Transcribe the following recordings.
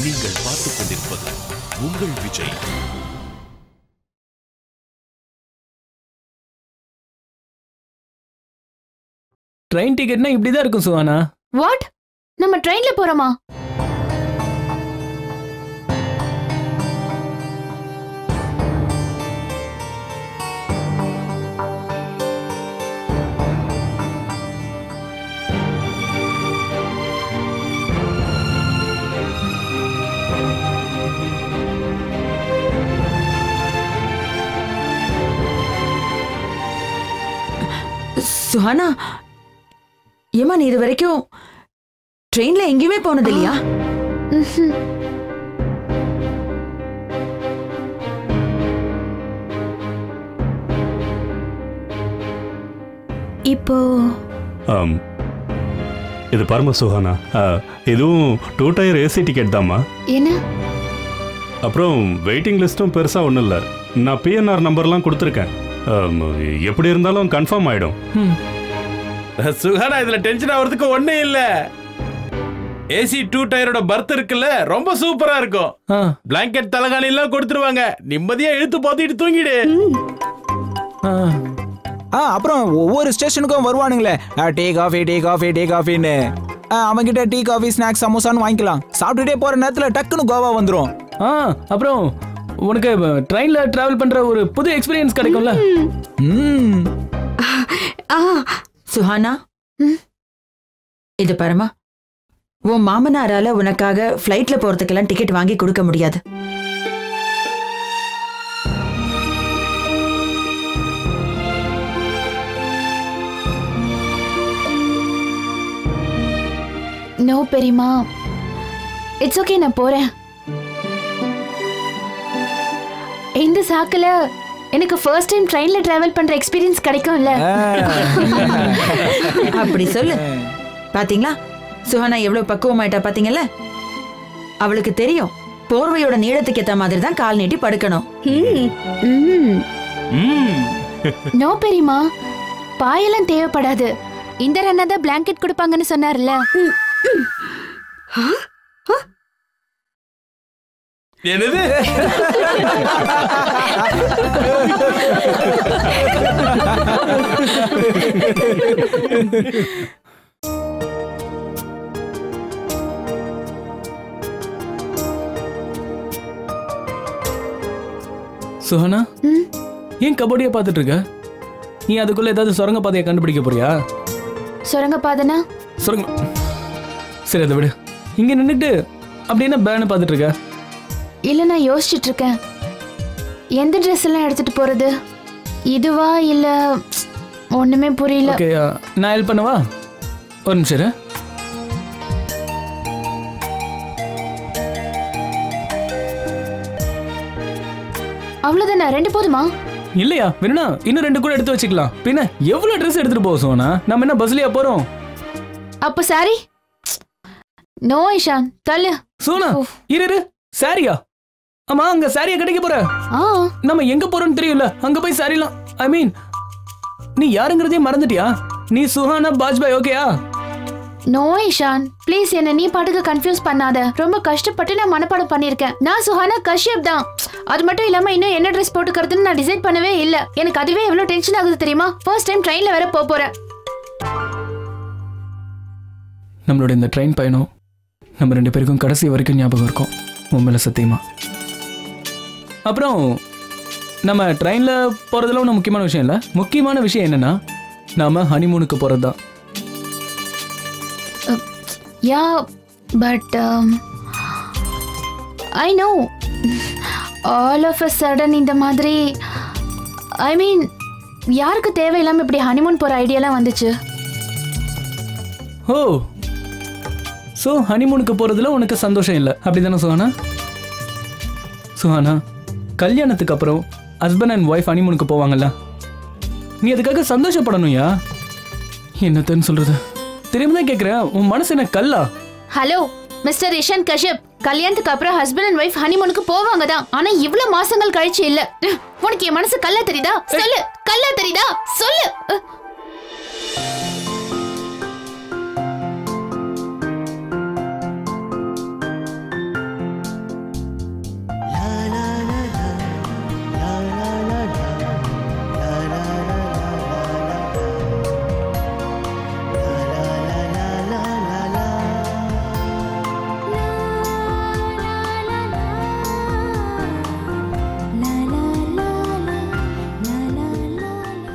நீங்கள் பார்த்துக் கொண்டிருப்பது உங்கள் விஜய். ட்ரெயின் டிக்கெட்னா இப்படிதான் இருக்கும் சுஹானா. வாட்? நம்ம ட்ரெயின்ல போறோமா? சுஹானா, ஏமா நீ இது வரைக்கும் ட்ரெயின்ல எங்கேயுமே போனது இல்லையா? இப்போ இது பாருமா சுஹானா, இதுவும் 2 டயர் ஏசி டிக்கெட் தாம்மா. என்ன? அப்புறம் வெயிட்டிங் லிஸ்ட்டும் பெருசா ஒன்றும் இல்லை. நான் பிஎன்ஆர் நம்பர்லாம் கொடுத்துருக்கேன். எப்படி இருந்தாலும் கன்ஃபார்ம் ஆயிடும். சுஹானா, இதுல டென்ஷன் ஆகிறதுக்கு ஒண்ணே இல்ல. ஏசி 2 டயரோட பர்த் இருக்குல்ல, ரொம்ப சூப்பரா இருக்கும். பிளாங்கெட் தலகாணி எல்லாம் கொடுத்துருவாங்க. நிம்மதியா இழுத்து போத்திட்டு தூங்கிடு. அப்புறம் ஒவ்வொரு ஸ்டேஷனுக்கும் வருவானுங்களே, tea coffee tea coffee tea காஃபின்னு. அவன்கிட்ட டீ காஃபி ஸ்நாக்ஸ் சமோசான்னு வாங்கிக்கலாம். சாப்பிட்டுட்டே போற நேரத்துல டக்குன்னு கோவா வந்துரும். அப்புறம் உனக்கு ட்ரெயின்ல டிராவல் பண்ற ஒரு புது எக்ஸ்பீரியன்ஸ் கிடைக்கும்ல. சுஹானா, இது பாருமா, உன் மாமனாரால உனக்காக ஃப்ளைட்ல போறதுக்கெல்லாம் டிக்கெட் வாங்கி கொடுக்க முடியாது. நோ பெரியமா, இட்ஸ் ஓகே, நான் போறேன். இந்த சாக்குல எனக்கு ஃபர்ஸ்ட் டைம் ட்ரெயின்ல டிராவல் பண்ற எக்ஸ்பீரியன்ஸ் கிடைக்கும்ல. அப்படி சொல்லு. பாத்தீங்களா சுஹானா எவ்வளவு பக்குவமாயிட்டா பாத்தீங்கல்ல? அவளுக்கு தெரியும் போர்வையோட நீளத்துக்கு ஏத்த மாதிரி தான் கால் நீட்டி படுக்கணும். நோ பெரியமா, பாயெல்லாம் தேவைப்படாது. இந்த ரன்னா தான் பிளாங்கெட் கொடுப்பாங்கன்னு சொன்னார்ல. என்னது? சுஹானா, ஏன் கபடியை பார்த்துட்டு இருக்க? நீ அதுக்குள்ள ஏதாவது சுரங்க பாதையை கண்டுபிடிக்க போறியா? சுரங்க பாதைனா? சரி, அதை விடு. இங்க நின்னுட்டு அப்படின்னா பேனு பார்த்துட்டு இருக்க? இல்ல, நான் யோசிச்சுட்டு இருக்கேன். எந்த ட்ரெஸ் எல்லாம் எடுத்துட்டு போறது? இதுவா இல்ல ஒண்ணுமே புரியல. ஓகே, நான் ஹெல்ப் பண்ணவா? ஒரு நிமிஷம் இரு. அவ்வளவுதானா? 2 போதுமா? இல்லையா, வேணும்னா இன்னும் 2 கூட எடுத்து வச்சுக்கலாம். பின்ன எவ்வளவு ட்ரெஸ் எடுத்துட்டு போக சோனா? நம்ம என்ன பஸ்லயா போறோம்? அப்ப சாரி? நோ இஷான், தள்ளு. சோனா, இரு. சாரியா? ஆமா, அங்க சாரியா கிடைக்க போற? நம்ம எங்க போறோம்னு தெரியல. அங்க போய் சாரிலாம், ஐ மீன், நீ யாருங்கிறதே மறந்துட்டியா? நீ சுஹானா பாஜ்பாய், ஓகேயா? நோ இஷான், ப்ளீஸ் என்ன நீ பாட்டுக்கு கன்ஃபியூஸ் பண்ணாத. ரொம்ப கஷ்டப்பட்டு நான் மனப்பாடம் பண்ணிருக்கேன். நான் சுஹானா கஷ்யப் தான். அது மட்டும் இல்லாம இன்னும் என்ன ட்ரெஸ் போட்டுக்கிறதுன்னு நான் டிசைட் பண்ணவே இல்ல. எனக்கு அதுவே எவ்வளவு டென்ஷன் ஆகுது தெரியுமா? ஃபர்ஸ்ட் டைம் ட்ரெயின்ல வேற போறேன். நம்மளோட இந்த ட்ரெயின் பயணம் நம்ம 2 பேருக்கும் கடைசி வரைக்கும் ஞாபகம் இருக்கும். உண்மையில சத்தியமா. அப்புறம் நம்ம ட்ரெயின்ல போறதுல ஒன்றும் முக்கியமான விஷயம் இல்லை. முக்கியமான விஷயம் என்னன்னா, நாம ஹனிமூனுக்கு போறதுதான். Yeah, but I know all of a sudden இந்த மாதிரி, ஐ மீன், யாருக்கு தேவையில்லாம இப்படி ஹனிமூன் போற ஐடியாலாம் வந்துச்சு? ஓ, ஸோ ஹனிமூனுக்கு போறதுல உனக்கு சந்தோஷம் இல்லை, அப்படிதானே சுஹானா? சுஹானா, கல்யாணத்துக்கு அப்புறம் ஹஸ்பண்ட் அண்ட் ஒய்ஃப் ஹனிமூனுக்கு போவாங்கல்ல, நீ அதுக்காக சந்தோஷப்படணும்யா. என்னத்தன்னு சொல்றது தெரியாம தான் கேட்குறேன். உன் மனசு என்ன கல்லா? ஹலோ மிஸ்டர் இஷான் கஷ்யப், கல்யாணத்துக்கு அப்புறம் ஹஸ்பண்ட் அண்ட் ஒய்ஃப் ஹனிமூனுக்கு போவாங்க தான். ஆனா இவ்வளவு மாசங்கள் கழிச்சு இல்ல. உனக்கு என் மனசு கல்லா தெரியுதா? சொல்லு, கல்லா தெரியுதா? சொல்லு.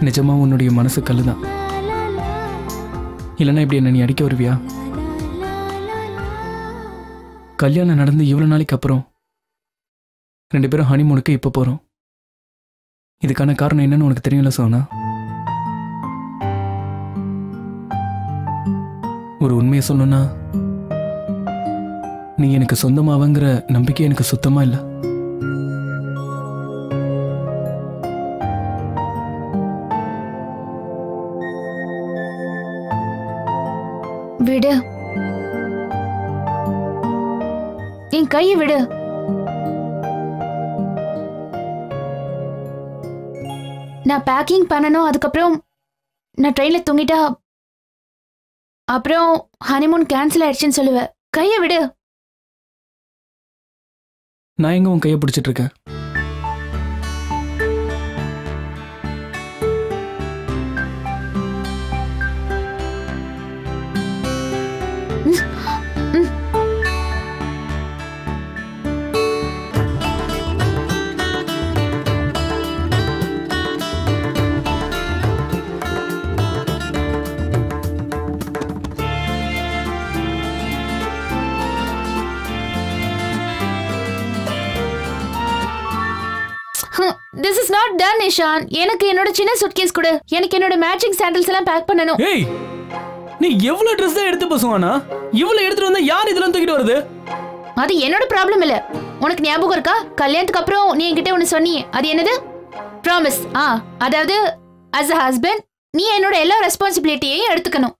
நிஜமா உன்னுடைய மனசு கல்லுதான். இல்லைன்னா இப்படி என்ன நீ அடிக்க வருவியா? கல்யாணம் நடந்து இவ்வளவு நாளைக்கு அப்புறம் 2 பேரும் ஹனிமூனுக்கு இப்ப போறோம். இதுக்கான காரணம் என்னன்னு உனக்கு தெரியும்ல சோனா? ஒரு உண்மையை சொல்லணும்னா நீ எனக்கு சொந்தமாவங்கிற நம்பிக்கை எனக்கு சுத்தமா இல்லை. விடு, என் கையை விடு. நான் பேக்கிங் பண்ணணும். அதுக்கப்புறம் நான் ட்ரெயின்ல தூங்கிட்டா அப்புறம் ஹனிமூன் கேன்சல் ஆயிடுச்சுன்னு சொல்லுவேன். கையை விடு. நான் எங்க உன் கையை பிடிச்சிட்டு இருக்கேன்? This is not done, Ishan. எனக்கு என்னோட சின்ன சூட்கேஸ் கொடு. எனக்கு என்னோட மேட்சிங் சாண்டல்ஸ் எல்லாம் பேக் பண்ணனும். ஏய், நீ எவ்வளவு Dress தான் எடுத்து போசுவானா? இவ்வளவு எடுத்துட்டு வந்தா யார் இதெல்லாம் தூக்கிட்டு வருது? அது என்னோட ப்ராப்ளம் இல்ல. உனக்கு ஞாபகம் இருக்கா? கல்யாணத்துக்கு அப்புறம் நீ என்கிட்ட ஒன்னு சொன்னியே. அது என்னது? ப்ராமிஸ். அதாவது as a husband நீ என்னோட எல்லா ரெஸ்பான்சிபிலிட்டியையும் எடுத்துக்கணும்.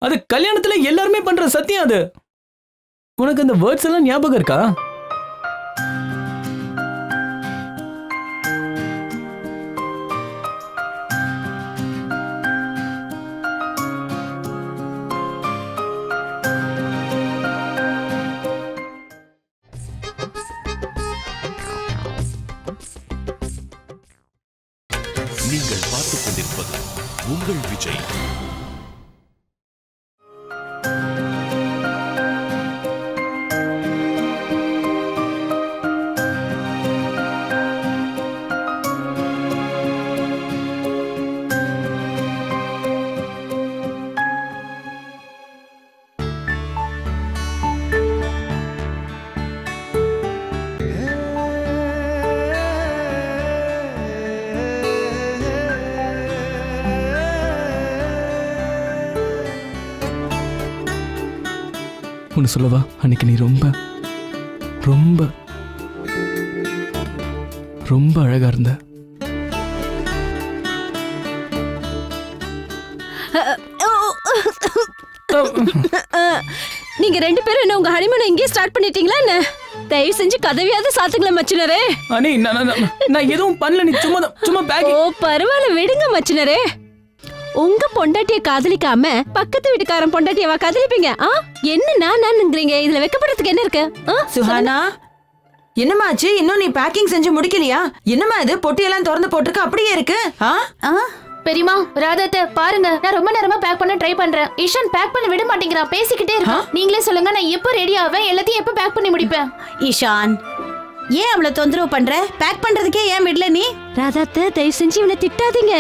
அது கல்யாணத்துல எல்லாரும் பண்ற சத்தியம் அது. உனக்கு அந்த வேர்ட்ஸ் எல்லாம் ஞாபகம் இருக்கா? நீங்கள் பார்த்துக் கொண்டிருப்பது உங்கள் விஜய். ஒன்று சொல்லவா? அன்னைக்கு நீ ரொம்ப ரொம்ப ரொம்ப அழகா இருந்த. நீங்க 2 பேரும் என்ன உங்க ஹனிமூனை இங்கே ஸ்டார்ட் பண்ணிட்டீங்களா என்ன? தயவு செஞ்சு கதவியாவது சாத்துங்களேன் மச்சினரே. அனி நான் எதுவும் பண்ணல. நீ சும்மா பேக். ஓ பரவாயில்ல விடுங்க மச்சினரே. உங்க பொண்டாட்டிய காதலிக்காம பக்கத்து வீட்டுக்காரன் பொண்டாட்டியவா காதலிப்பீங்க? என்ன நான்ங்கிறீங்க? இதுல வெக்கப்படுறதுக்கு என்ன இருக்கு? சுஹானா, என்னமாச்சு? இன்னும் நீ பேக்கிங் செஞ்சு முடிக்கலையா? என்னமா இது பொட்டியெல்லாம் திறந்து போட்டுருக்கு அப்படியே இருக்கு? பெரியமா, ராதாத்தை பாருங்க. நான் ரொம்ப நேரமா பேக் பண்ண ட்ரை பண்றேன். ஈஷான் பேக் பண்ண விட மாட்டேங்கிறான். பேசிக்கிட்டே இருக்கான். நீங்களே சொல்லுங்க, நான் எப்போ ரெடி ஆவேன்? எல்லாத்தையும் எப்போ பேக் பண்ணி முடிப்பேன்? ஈஷான், ஏன் அவ்வளவு தொந்தரவு பண்ற? பேக் பண்றதுக்கே ஏன் விடல நீ? ராதாத்தை தயவு செஞ்சு இவனை திட்டாதீங்க.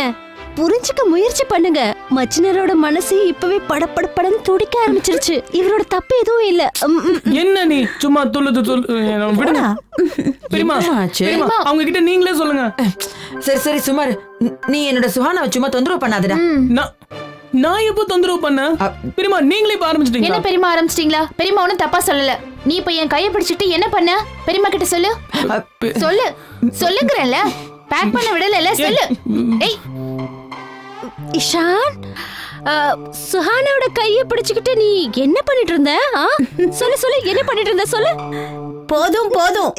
புரிஞ்சுக்க முயற்சி பண்ணுங்க. மச்சினரோட மனசு இப்பவே படப்படப்படன்னு துடிக்க ஆரம்பிச்சிருச்சு. இவரோட தப்பு எதுவும் இல்ல. என்ன நீ சும்மா துள்ளுது விடுங்க. பெரியமா, அவங்க கிட்ட நீங்களே சொல்லுங்க. சரி சரி சுமார். நீ என்னோட சுஹானாவை சும்மா தொந்தரவு பண்ணாதடா. நான் எப்போ தொந்தரவு பண்ண? பெரியமா நீங்களே இப்ப ஆரம்பிச்சிட்டீங்க. என்ன பெரியமா ஆரம்பிச்சிட்டீங்களா? பெரியமா ஒன்னும் தப்பா சொல்லல. நீ இப்ப என் கையை பிடிச்சிட்டு என்ன பண்ண? பெரியமா கிட்ட சொல்லு. சொல்லுங்கறேன்ல. பேக் பண்ண விடல சொல்லு. ஏய் இஷான், சுஹானாவோட கையை பிடிச்சுக்கிட்டு நீ என்ன பண்ணிட்டு இருந்த? சொல்லு என்ன பண்ணிட்டு இருந்த சொல்லு. போதும் போதும்.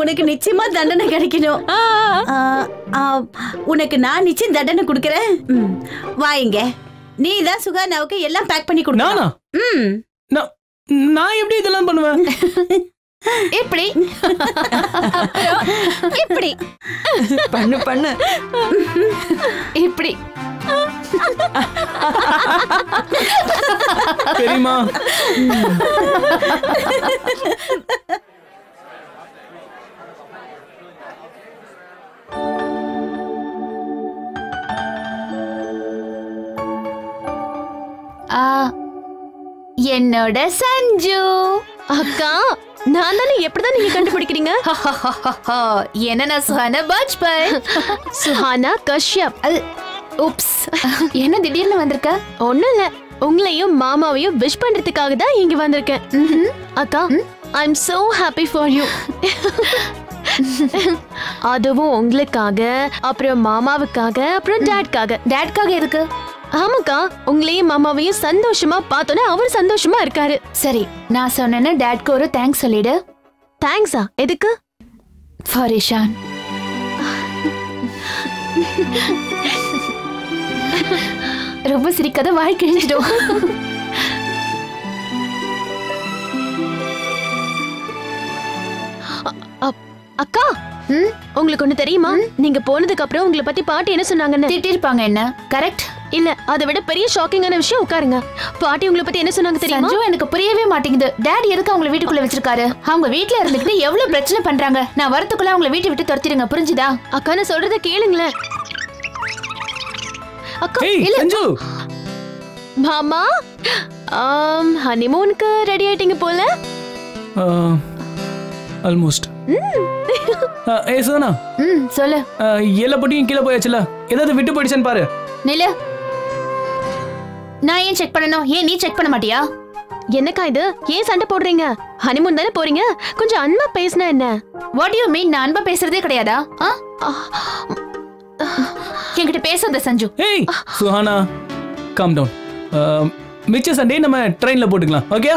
உனக்கு நிச்சயமா தண்டனை கிடைக்கணும். உனக்கு நான் நிச்சயம் தண்டனை கொடுக்கறேன். வாங்க. நீ தான் சுஹானாவுக்கு எல்லாம் பேக் பண்ணி கொடுக்கணும். நான் எப்படி இதெல்லாம் பண்ணுவேன்? எப்படி இப்படி பண்ணு இப்படி பெரியமா. என்னோட சஞ்சு. அக்கா நான் தானே, எப்படிதான் நீங்க கண்டுபிடிக்கிறீங்க? என்ன சுஹானா பாஜ்பாய். சுஹானா கஷ்யப். உப்ஸ், என்ன திடீர்னு வந்திருக்க? ஒண்ணும் இல்ல, உங்களையும் மாமாவையும் விஷ் பண்றதுக்காக தான் இங்க வந்திருக்கேன். அக்கா ஐ அம் so happy for you. அதுவும் உங்களுக்காக, அப்புறம் மாமாவுக்காக, அப்புறம் டாட்காக. டாட்காக இருக்கு? ஆமாக்கா, உங்களையும் மாமாவையும் சந்தோஷமா பார்த்தோன்னே அவர் சந்தோஷமா இருக்காரு. சரி, நான் சொன்னேன்னு டாட்க்கு ஒரு தேங்க்ஸ் சொல்லிடு. தேங்க்ஸா? எதுக்கு? ஃபார் இஷான். ரொம்ப சிரிக்காத, வாய் கிழிஞ்சிடும். அக்கா உங்களுக்கு ஒண்ணு தெரியுமா? நீங்க போனதுக்கு அப்புறம் உங்களை பத்தி பாட்டி என்ன சொன்னாங்கன்னு? திட்டிருப்பாங்க. என்ன? கரெக்ட் இல்ல, அதை விட பெரிய ஷாக்கிங்கான விஷயம். உட்காருங்க. பாட்டி உங்களை பத்தி என்ன சொன்னாங்க தெரியுமா? சஞ்சு, எனக்கு புரியவே மாட்டேங்குது. டாடி எதுக்கு அவங்களை வீட்டுக்குள்ள வச்சிருக்காரு? அவங்க வீட்டுல இருந்துகிட்டு எவ்வளவு பிரச்சனை பண்றாங்க. நான் வரத்துக்குள்ள அவங்களை வீட்டை விட்டு துரத்திடுங்க, புரிஞ்சுதா? அக்கா நான் சொல்றத கேளுங்களேன். அக்கா இல்ல சஞ்சு. மாமா ஹனிமூனுக்கு ரெடி ஆயிட்டீங்க போல. ஆல்மோஸ்ட். ஏய் சோனா, சொல்லு. எல்லா பொட்டியும் கீழே போயாச்சுல, ஏதாவது விட்டு போயிடுச்சுன்னு பாரு. நில்லு. நான் ஏன் செக் பண்ணணும்? ஏன் நீ செக் பண்ண மாட்டியா? என்னக்கா இது? ஏன் சண்டை போடுறீங்க? ஹனிமூன் தானே போறீங்க, கொஞ்சம் அன்பா பேசினா என்ன? What you mean? நான் அன்பா பேசுறதே கிடையாதா? என்கிட்ட பேசாத சஞ்சு. ஏய் சுஹானா, காம் டவுன். மிச்ச சண்டே நம்ம ட்ரெயின்ல போட்டுக்கலாம், ஓகே?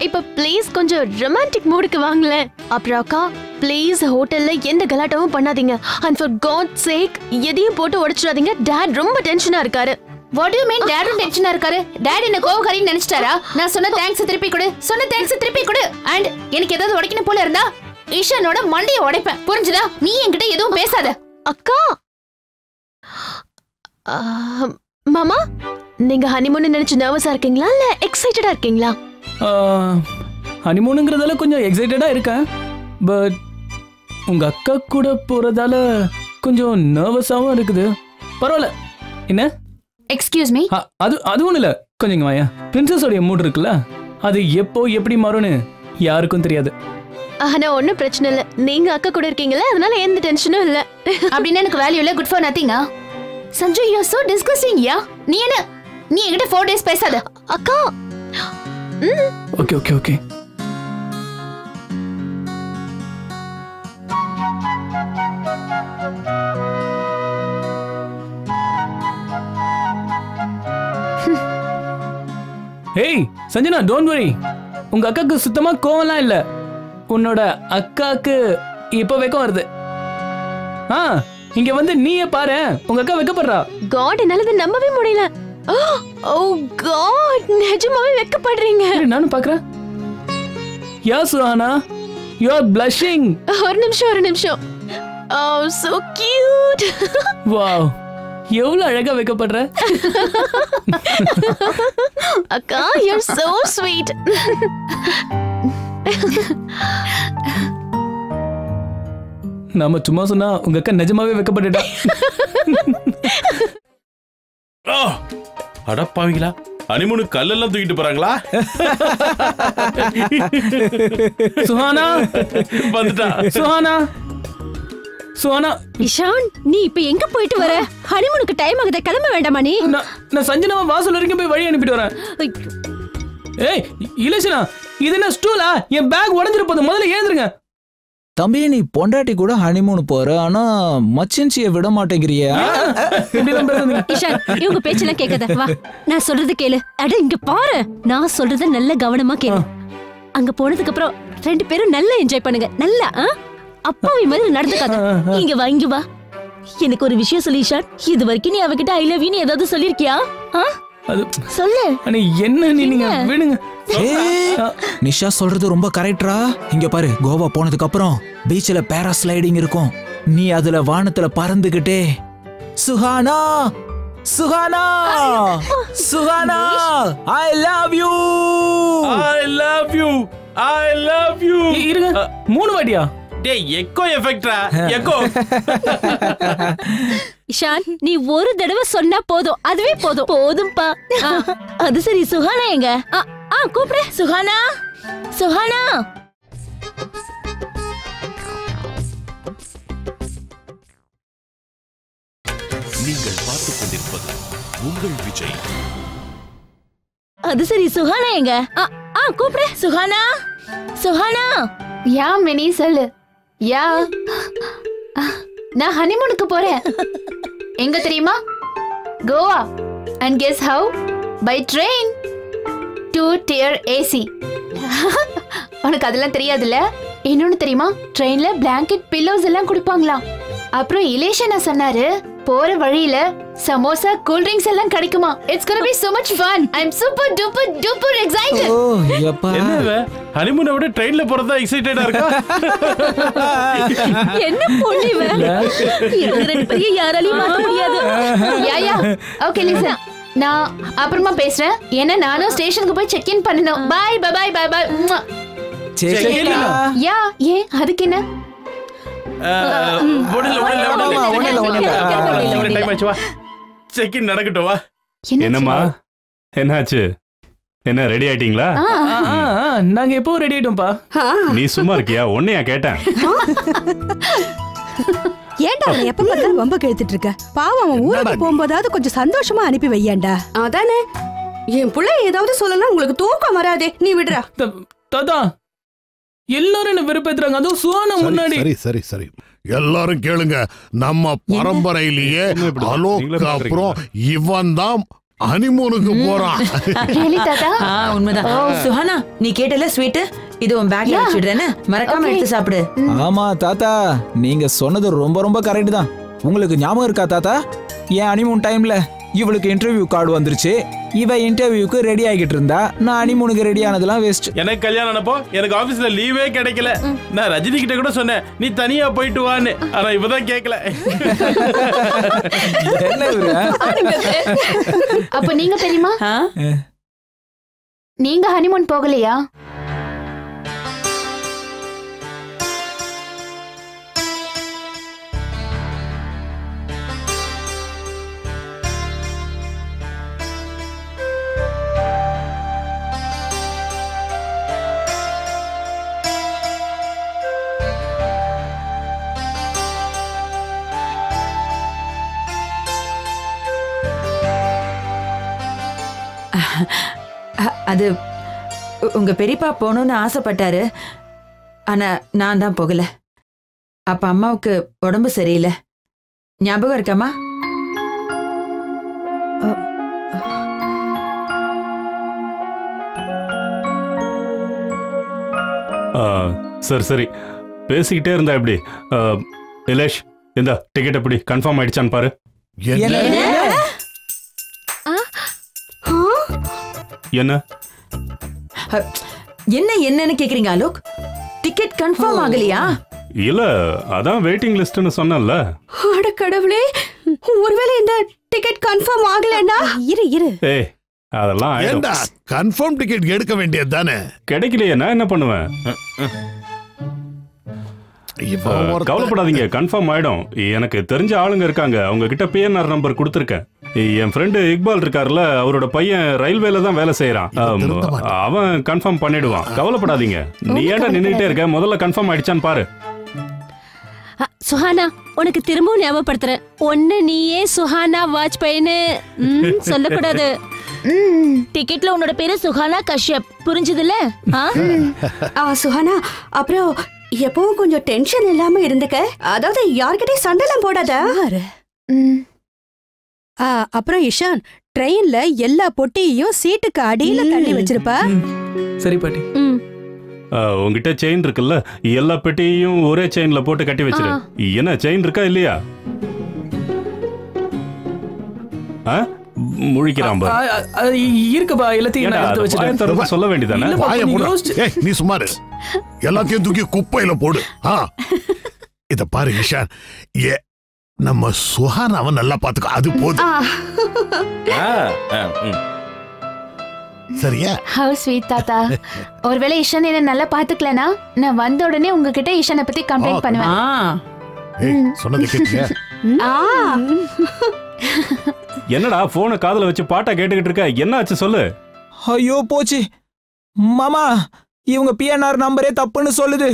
இப்ப ப்ளீஸ் கொஞ்சம் ரொமான்டிக் மூடுக்கு வாங்களேன். அப்புறம் அக்கா ப்ளீஸ் ஹோட்டல்ல எந்த கலாட்டாவும் பண்ணாதீங்க. அண்ட் ஃபார் காட் சேக் எதையும் போட்டு உடைச்சிடாதீங்க. டாட் ரொம்ப டென்ஷனா இருக்காரு. வாட் யூ மீன் டாடும் டென்ஷனா இருக்காரு? டாட் என்ன கோவக்காரின்னு நினைச்சிட்டாரா? நான் சொன்ன தேங்க்ஸ் திருப்பி கொடு, சொன்ன தேங்க்ஸ் திருப்பி கொடு. அண்ட் எனக்கு ஏதாவது உடைக்கணும் போல இருந்தா ஈஷானோட மண்டையை உடைப்பேன், புரிஞ்சுதா? நீ என்கிட்ட எதுவும் பேசாத. அக்கா மாமா, நீங்க ஹனிமூன் நினைச்சு நர்வஸா இருக்கீங்களா இல்ல எக்ஸைட்டடா இருக்கீங்களா? ஹனிமூனுங்கிறதால கொஞ்சம் எக்ஸைட்டடா இருக்கேன். பட் உங்க அக்கா கூட போறதால கொஞ்சம் நர்வஸாவும் இருக்குது. பரவாயில்ல. என்ன? Excuse me. அது ஒண்ணு இல்ல, கொஞ்சம் இங்க வாயா. பிரின்சஸோட மூட் இருக்குல்ல, அது எப்போ எப்படி மாறும்னு யாருக்கும் தெரியாது. ஆனா ஒன்னும் பிரச்சனை இல்ல, நீங்க அக்கா கூட இருக்கீங்கல்ல, அதனால எந்த டென்ஷனும் இல்ல. அப்படின்னு எனக்கு வேல்யூ இல்ல, குட் ஃபார் நதிங்கா. Sanju, you are so disgusting. Yeah நீ என்கிட்ட 4 days பேசாத. அக்கா ஓகே ஓகே ஓகே. ஏய் சஞ்சனா, டோன்ட் வரி. உங்க அக்காக்கு சுத்தமா கோவம்லாம் இல்ல. உன்னோட அக்காக்கு இப்ப வெக்கம் வருது. இங்க வந்து நீயே பாரு, உங்க அக்கா வெக்கப்படுறா. காட், என்னால இதை நம்பவே முடியல. ஓ காட், நிஜமாவே வெக்கப்படுறீங்க. நானும் பாக்குறேன். யா சுஹானா, யூ ஆர் blushing. ஒரு நிமிஷம். Oh so cute. வாவ், எவ்வளவு அழகா வெக்கப்படுற. அக்கா you're so sweet. நாம சும்மா சொன்னா உங்க அக்கா நிஜமாவே வெக்கப்பட்டுட்டா. அடப்பாவீங்களா, ஹனிமூனு கல்லெல்லாம் தூக்கிட்டு போறாங்களா? சுஹானா வந்துட்டா. சுஹானா. இஷான், நீ இப்ப எங்க போயிட்டு வர? ஹனிமூனுக்கு டைம் ஆகுது, கிளம்ப வேண்டாமா நீ? நான் சஞ்சனாவை வாசல் வரைக்கும் போய் வழி அனுப்பிட்டு வரேன். ஏய் இலசனா, இது என்ன ஸ்டூலா? என் பேக் உடைஞ்சிர போகுது, முதல்ல ஏந்துருங்க. தம்பி, நீ பொண்டாட்டி கூட ஹனிமூன் போற, ஆனா மச்சின்சிய விட மாட்டேங்கிறியா? இஷான், இவங்க பேச்செல்லாம் கேட்காத, வா நான் சொல்றது கேளு. அட இங்க பாரு, நான் சொல்றத நல்ல கவனமா கேளு. அங்க போனதுக்கு அப்புறம் 2 பேரும் நல்லா என்ஜாய் பண்ணுங்க. நல்லா அப்பாவி மாதிரி நடந்துக்காத. இங்க வா. எனக்கு ஒரு விஷயம் சொல்லி இஷான், இது வரைக்கும் நீ அவகிட்ட ஐ லவ் யூ ன்னு ஏதாவது சொல்லிருக்கியா? சொல்லு. என்ன நீங்க விடுங்க. நிஷா சொல்றது ரொம்ப கரெக்டா. இங்க பாரு, கோவா போனதுக்கு அப்புறம் பீச்ல பேராஸ்லைடிங் இருக்கும். நீ அதுல வானத்துல பறந்துகிட்டே Suhana Suhana Suhana I love you I love you I love you. இருங்க, 3 வாட்டியா? டேய் எக்கோ எஃபெக்ட்ரா, எக்கோ. இஷான் நீ ஒரு தடவை சொன்னா போதும், அதுவே போதும். போதும்பா. அது சரி, சுஹானா எங்க? கூப்பிடு. சுஹானா, சுஹானா. நீங்கள் பார்த்துக் கொண்டிருப்பது உங்கள் விஜய். அது சரி, சுஹானா எங்க? கூப்பிடு. சுஹானா, சுஹானா. யா மினி சொல்லு. யா நான் ஹனிமூனுக்கு போறேன். எங்க தெரியுமா? Goa. And guess how? By train. 2-tier AC. உனக்கு அதெல்லாம் தெரியாதுல்ல? இன்னொன்னு தெரியுமா? ட்ரெயின்ல blanket pillows எல்லாம் கொடுப்பாங்களாம். அப்புறம் இலேஷனா சொன்னாரு, போற வழியில சமோசா கூல் ட்ரிங்க்ஸ் எல்லாம் கிடைக்குமா. It's gonna be so much fun. I'm super duper duper excited. ஓ யப்பா. என்னவே ஹனிமூனை விட ட்ரெயின்ல போறதா எக்ஸைட்டடா இருக்கா? என்ன பொண்ணுவே? இவங்க ரெண்டு பேரையும் யாராலையும் மாத்த முடியாது. Yeah okay listen. நான் அப்புறமா பேசுறேன். ஏன்னா நானும் ஸ்டேஷனுக்கு போய் செக் இன் பண்ணனும். Bye bye bye bye bye. Yeah ஏன் அதுக்கு என்ன? செக் இன் நடக்கட்டும் வா. என்னம்மா என்னாச்சு? என்ன ரெடி ஆயிட்டீங்களா? நாங்க எப்போ ரெடி ஆயிட்டோம்ப்பா. நீ சும்மா இருக்கியா? உன்னையா கேட்டேன். ஏன்டா அவன் எப்ப பார்த்தாலும் வம்ப கேத்துட்டு இருக்க? பாவம், அவன் ஊருக்கு போகும்போதாவது கொஞ்சம் சந்தோஷமா அனுப்பி வையேன்டா. அதானே, என் புள்ள ஏதாவது சொல்லலாம் உங்களுக்கு தூக்கம் வராதே. நீ விடுறா. தாத்தா எல்லாரும் என்ன வெறுப்பேத்துறாங்க, அதுவும் சுஹானா முன்னாடி. சரி சரி சரி, எல்லாரும் கேளுங்க. நம்ம பரம்பரையிலேயே அலோக் அப்புறம் இவன் தான் ஹனிமூனுக்கு போறான். உண்மைதான். சுஹானா, நீ கேட்டல ஸ்வீட், இது உன் பேக்ல வச்சிடுறேன்னு மறக்காம எடுத்து சாப்பிடு. ஆமா தாத்தா, நீங்க சொன்னது ரொம்ப ரொம்ப கரெக்ட் தான். உங்களுக்கு ஞாபகம் இருக்கா தாத்தா, என் ஹனிமூன் டைம்ல இவளுக்கு இன்டர்வியூ கார்டு வந்துருச்சு. இவ இன்டர்வியூக்கு ரெடி ஆகிட்டு இருந்தா, நான் ஹனிமூனுக்கு ரெடி ஆனதெல்லாம் வேஸ்ட். எனக்கு கல்யாணம் ஆனப்போ எனக்கு ஆபீஸ்ல லீவே கிடைக்கல. நான் ரஜினி கிட்ட கூட சொன்னேன், நீ தனியா போயிட்டு வான்னு. ஆனா இவதான் கேட்கல. அப்ப நீங்க தெரியுமா, நீங்க ஹனிமூன் போகலையா? அது உங்க பெரியப்பா போகணும்னு ஆசைப்பட்டாரு. ஆனா நான் தான் போகல. அப்ப அம்மாவுக்கு உடம்பு சரியில்லை. ஞாபகம் இருக்காமா? சரி சரி, பேசிக்கிட்டே இருந்தா எப்படி? இலேஷ், இந்த டிக்கெட் எப்படி கன்ஃபார்ம் ஆயிடுச்சான்னு பாரு. என்ன என்ன என்னன்னு கேக்குறீங்க அலோக்? டிக்கெட் கன்ஃபார்ம் ஆகலையா? இல்ல, அதான் வெயிட்டிங் லிஸ்ட்னு சொன்னேன்ல. அட கடவுளே, ஒருவேளை இந்த டிக்கெட் கன்ஃபார்ம் ஆகலனா? இரு ஏய், அதெல்லாம் ஏண்டா கன்ஃபார்ம் டிக்கெட் எடுக்க வேண்டியது தானே. கிடைக்கலையே, நான் என்ன பண்ணுவேன்? கவலைப்படாதீங்க, கன்ஃபார்ம் ஆயிடும். எனக்கு தெரிஞ்ச ஆளுங்க இருக்காங்க, அவங்க கிட்ட PNR நம்பர் கொடுத்துருக்கேன். என் ஃப்ரெண்டு இக்பால் இருக்காருல்ல, அவரோட பையன் ரயில்வேல தான் வேலை செய்யறான். அவன் கன்ஃபார்ம் பண்ணிடுவான், கவலைப்படாதீங்க. நீ ஏன்டா நின்னுட்டே இருக்க? முதல்ல கன்ஃபார்ம் ஆயிடுச்சான்னு பாரு. சுஹானா, உனக்கு திரும்பவும் ஞாபகப்படுத்துறேன், ஒன்னு நீயே சுஹானா வாஜ்பாய்னு சொல்லக்கூடாது. டிக்கெட்ல உன்னோட பேரு சுஹானா கஷ்யப், புரிஞ்சதுல? சுஹானா, அப்புறம் எப்பவும் கொஞ்சம் டென்ஷன் இல்லாம இருந்துக்க. அதாவது யார்கிட்டயும் சண்டைலாம் போடாத. அப்புறம் இஷான், ட்ரெயின்ல எல்லா பொட்டியையும் சீட்டுக்கு அடியில தள்ளி வச்சிருப்பா. சரி பாட்டி. உங்ககிட்ட செயின் இருக்குல்ல, எல்லா பெட்டியையும் ஒரே செயின்ல போட்டு கட்டி வச்சிரு. என்ன செயின் இருக்கா இல்லையா? முழிக்கிறான் இருக்குப்பா, எல்லாத்தையும் சொல்ல வேண்டியதானே. நீ சுமாரு எல்லாத்தையும் தூக்கி குப்பையில போடு. இத பாரு இஷான், நம்ம சுஹானாவை நல்லா பாத்துக்க, அது போதும். சரியா? ஹவ் ஸ்வீட் தாத்தா. ஒருவேளை இஷான் என்ன நல்லா பாத்துக்கலனா, நான் வந்த உடனே உங்ககிட்ட இஷானை பத்தி கம்ப்ளைண்ட் பண்ணுவேன். சொன்னது கேட்டியா? என்னடா போனை காதுல வச்சு பாட்டா கேட்டுக்கிட்டு இருக்க? என்ன ஆச்சு சொல்லு. ஐயோ போச்சு மாமா, இவங்க பிஎன்ஆர் நம்பரே தப்புன்னு சொல்லுது.